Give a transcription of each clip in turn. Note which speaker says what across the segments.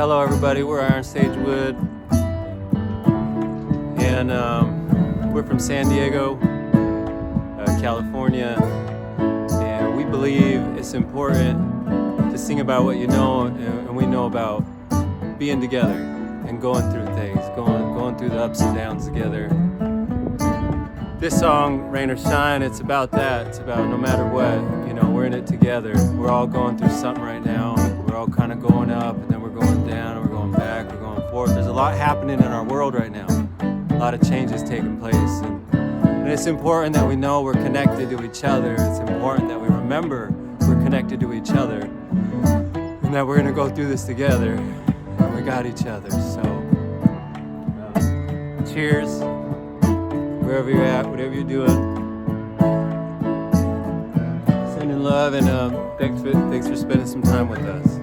Speaker 1: hello everybody. We're Sagewood, and we're from San Diego, California, and we believe it's important to sing about what you know, and we know about being together and going through things, going through the ups and downs together. This song, Rain or Shine, it's about that. It's about no matter what, we're in it together. We're all going through something right now. We're all kind of going up, and then we're going down, and we're going back, we're going forth. There's a lot happening in our world right now. A lot of changes taking place, and it's important that we know we're connected to each other. It's important that we remember we're connected to each other, and that we're gonna go through this together, and we got each other. So, cheers, wherever you're at, whatever you're doing. Sending love, and thanks for spending some time with us.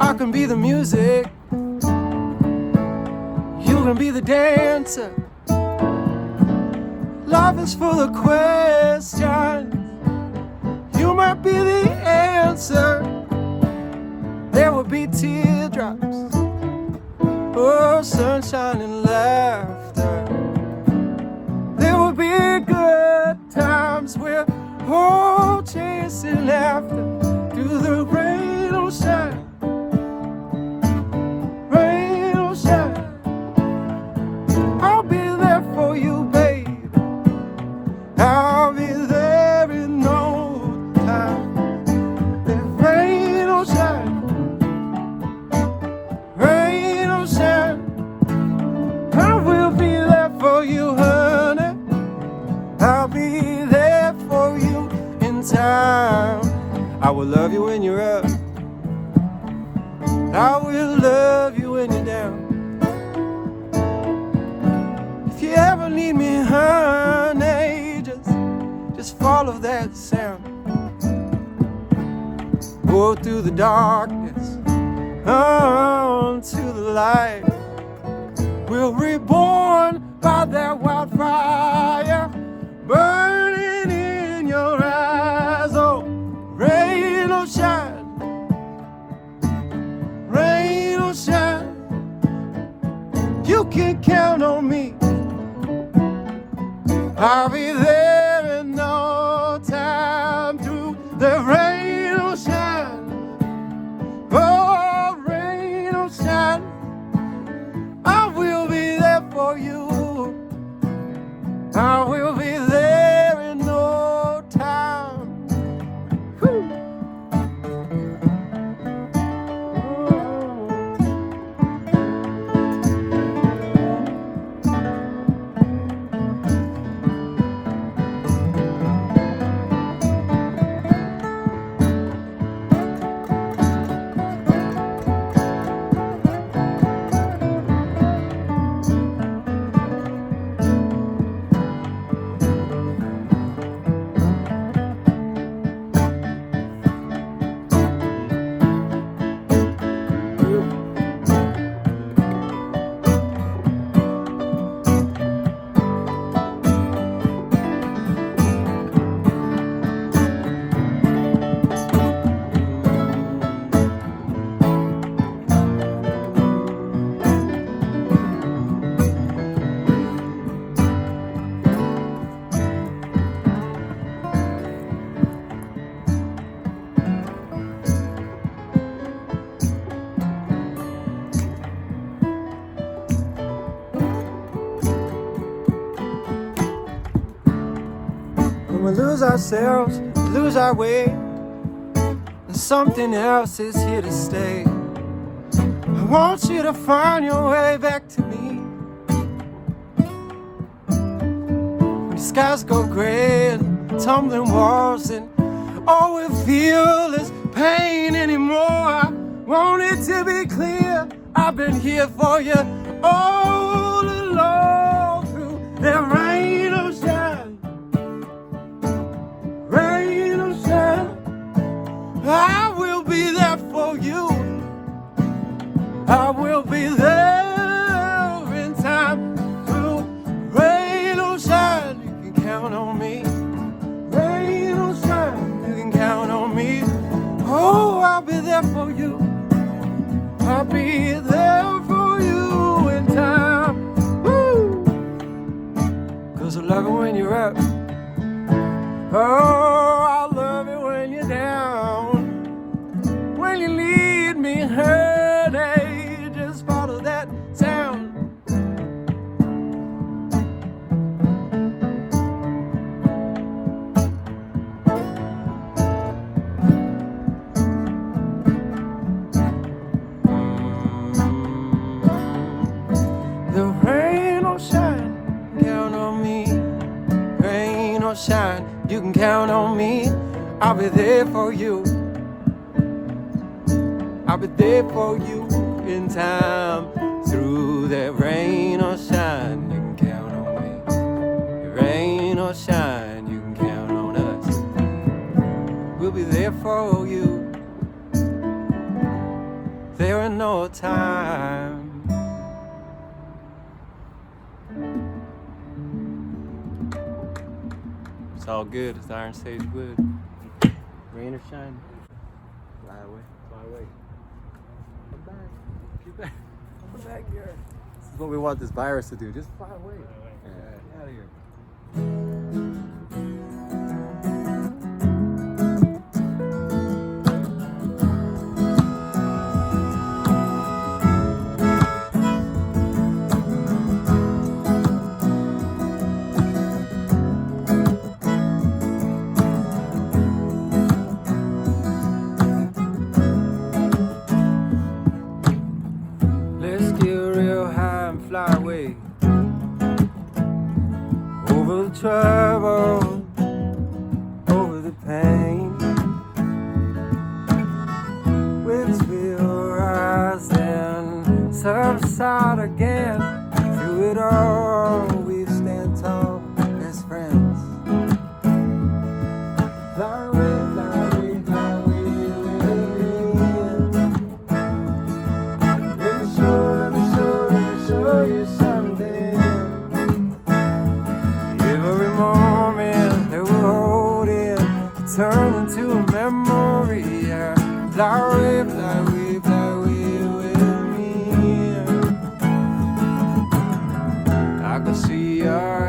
Speaker 1: I can be the music, you can be the dancer. Life is full of questions, you might be the answer. There will be teardrops, oh, sunshine and laughter. There will be good times, we're all chasing after. Through the rain or shine, rain or shine, I'll be there for you, babe. I'll be there in no time. If rain or shine, rain or shine, I will be there for you, honey. I'll be there for you in time. I will love you when you're up, I will love you when you're down. If you ever need me, honey, just follow that sound. Go through the darkness, on to the light. We're reborn by that wildfire burning in your eyes. Oh, rain or shine, rain or shine, you can count on me. I'll be there in no time. Through the rain or shine, oh, rain or shine, I will be there for you. I will be there in no time. Whew. When we lose ourselves, lose our way, and something else is here to stay. I want you to find your way back to me. When the skies go gray and tumbling walls, and all we feel is pain anymore, I want it to be clear I've been here for you all along. Through the rain or shine, rain or shine, I will be there for you. I will be there in time. Through rain or shine, you can count on me. Rain or shine, you can count on me. you. I'll be there for you in time. Woo! 'Cause I love it when you're up. Oh, I love it when you're down. When you lead me, honey, just follow that sound. The rain or shine, count on me. Rain or shine, you can count on me. I'll be there for you. I'll be there for you in time. Through that rain or shine, you can count on me. Rain or shine, you can count on us. We'll be there for you. There ain't no time. It's all good. It's Iron Sage Wood. Rain or shine. Fly away. Fly away. Come back. Get back. Come back here. This is what we want this virus to do. Just fly away. Yeah, get out of here. Fly away over the trouble, over the pain. Winds will rise and subside again. Through it all, we stand tall as friends. Fly away, fly away, fly away with me. Let me show you something. Every moment that we're holding turn into a memory. Yeah. Fly away, fly away, fly away with me. I can see our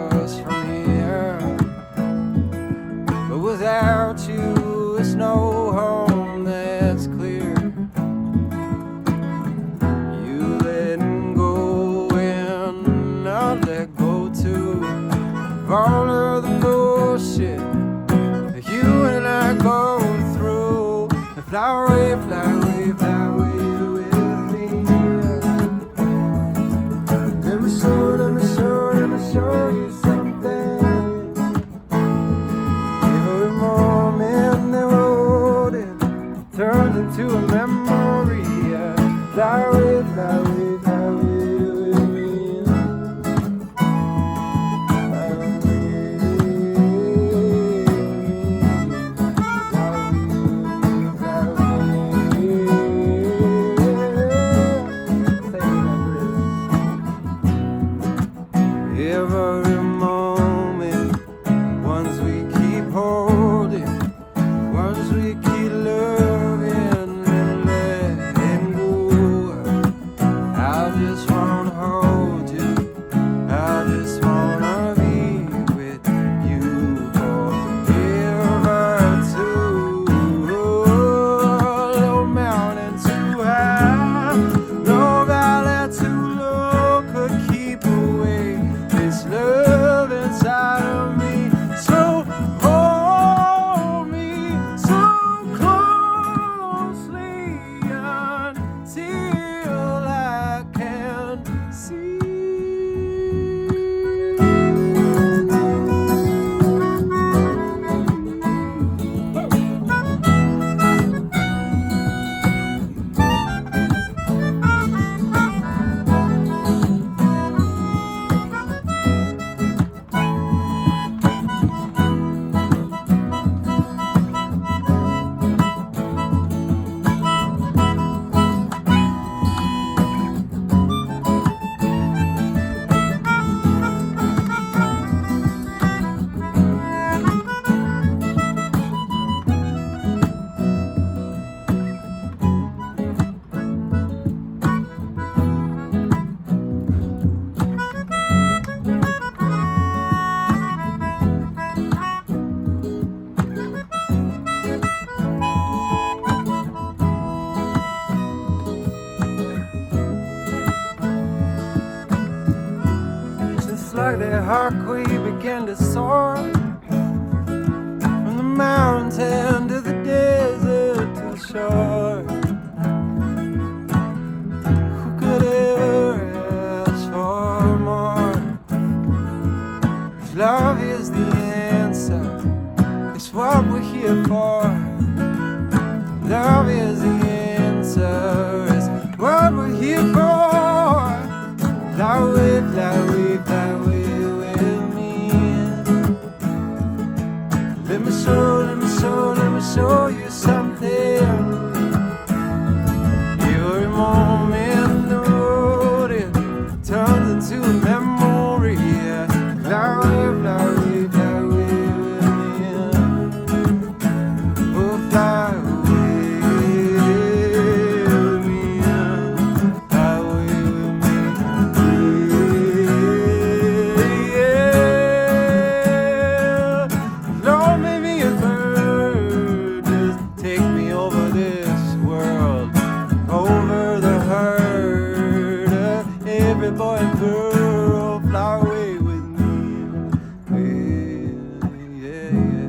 Speaker 1: house from here, but without you, it's no home that's clear. Let go too of all of the bullshit that you and I go through. And fly away, fly spark we began to soar. From the mountain to the desert to the shore. Who could ever ask for more? If love is the answer, it's what we're here for. Love is the answer, it's what we're here for. Fly away, fly away, fly away with me. Let me show you something. Every moment the road it turns into a memory. Fly away, fly away, fly away with me. Oh, fly away with me. Fly away with me. Yeah. Lord, make me a bird. Just take me over this world, over the herd of every boy and girl. Fly away with me. Yeah, yeah.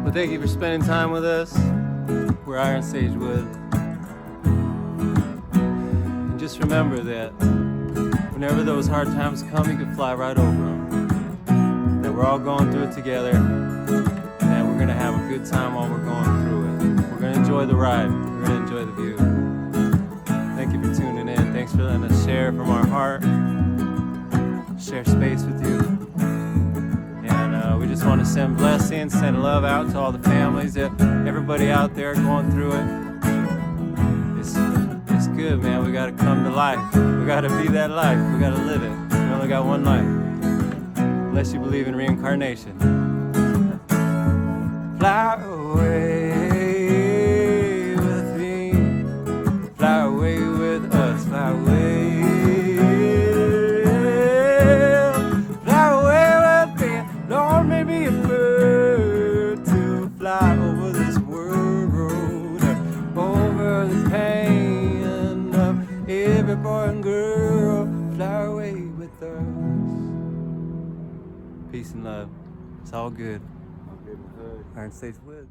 Speaker 1: Well, thank you for spending time with us. We're Iron Sagewood. And just remember that whenever those hard times come, you can fly right over them. That we're all going through it together. And that we're going to have a good time while we're going through it. We're going to enjoy the ride. We're going to enjoy the view. Thank you for tuning in. Thanks for letting us share from our heart. Share space with you. We just want to send blessings, send love out to all the families, everybody out there going through it. It's good, man. We got to come to life. We got to be that life. We got to live it. We only got one life. Unless you believe in reincarnation. Fly away with me. Fly away with us. Fly away. Lord, make me a bird to fly over this world, over the pain of every boy and girl. Fly away with us. Peace and love. It's all good. Iron Sagewood.